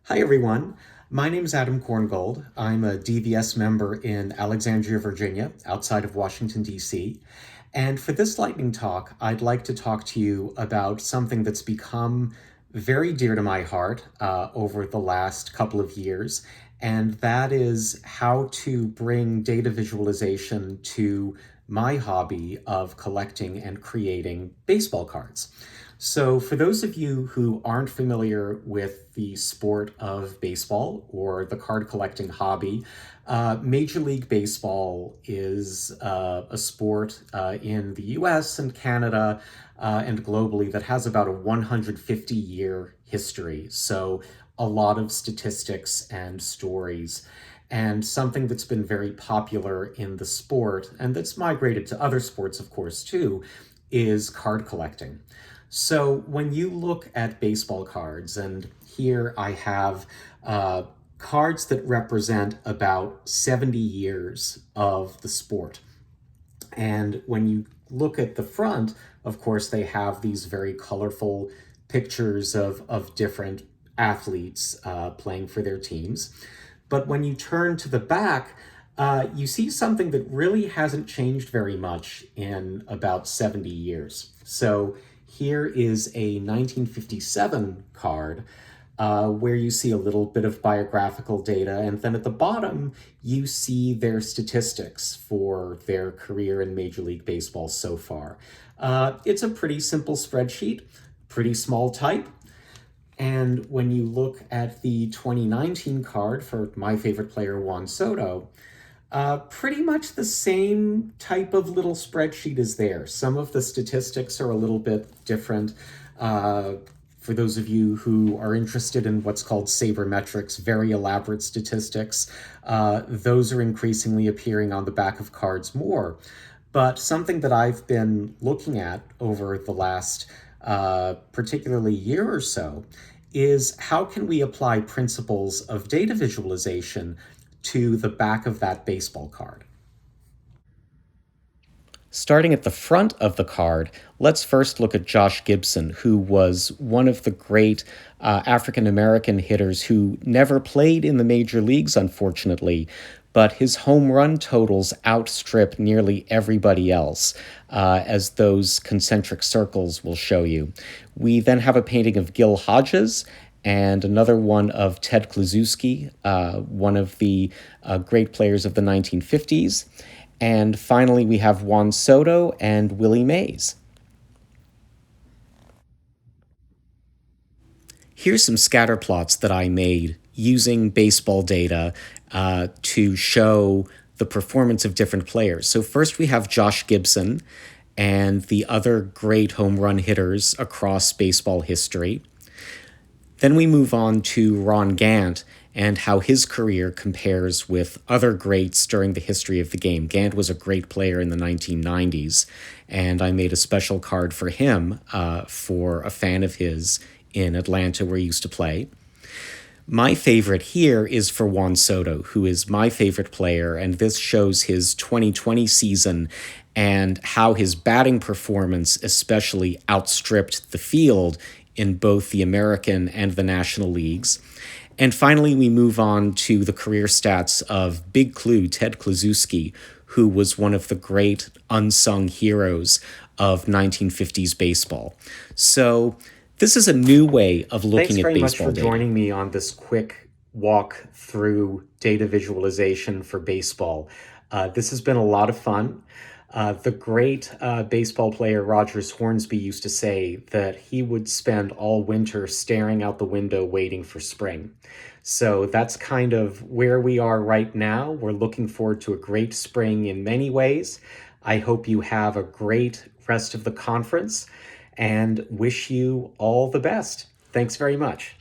Hi, everyone. My name is Adam Korengold. I'm a DVS member in Alexandria, Virginia, outside of Washington, D.C. And for this lightning talk, I'd like to talk to you about something that's become very dear to my heart over the last couple of years, and that is how to bring data visualization to my hobby of collecting and creating baseball cards. So, for those of you who aren't familiar with the sport of baseball or the card collecting hobby, Major League Baseball is a sport in the US and Canada and globally that has about a 150-year history. So, a lot of statistics and stories. And something that's been very popular in the sport, and that's migrated to other sports, of course, too, is card collecting. So when you look at baseball cards, and here I have cards that represent about 70 years of the sport. And when you look at the front, of course, they have these very colorful pictures of different athletes playing for their teams. But when you turn to the back, you see something that really hasn't changed very much in about 70 years. So here is a 1957 card where you see a little bit of biographical data, and then at the bottom, you see their statistics for their career in Major League Baseball so far. It's a pretty simple spreadsheet, pretty small type, and when you look at the 2019 card for my favorite player, Juan Soto, pretty much the same type of little spreadsheet is there. Some of the statistics are a little bit different. For those of you who are interested in what's called sabermetrics, very elaborate statistics, those are increasingly appearing on the back of cards more. But something that I've been looking at over the last particularly year or so is how can we apply principles of data visualization to the back of that baseball card. Starting at the front of the card, let's first look at Josh Gibson, who was one of the great African American hitters who never played in the major leagues, unfortunately, but his home run totals outstrip nearly everybody else, as those concentric circles will show you. We then have a painting of Gil Hodges and another one of Ted Kluszewski, one of the great players of the 1950s. And finally, we have Juan Soto and Willie Mays. Here's some scatter plots that I made using baseball data to show the performance of different players. So first we have Josh Gibson and the other great home run hitters across baseball history. Then we move on to Ron Gant and how his career compares with other greats during the history of the game. Gant was a great player in the 1990s, and I made a special card for him for a fan of his in Atlanta where he used to play. My favorite here is for Juan Soto, who is my favorite player, and this shows his 2020 season and how his batting performance especially outstripped the field in both the American and the National Leagues. And finally, we move on to the career stats of Big Clue, Ted Kluszewski, who was one of the great unsung heroes of 1950s baseball. So this is a new way of looking at baseball data. Thanks very much for joining me on this quick walk through data visualization for baseball. This has been a lot of fun. The great baseball player Rogers Hornsby used to say that he would spend all winter staring out the window waiting for spring. So that's kind of where we are right now. We're looking forward to a great spring in many ways. I hope you have a great rest of the conference and wish you all the best. Thanks very much.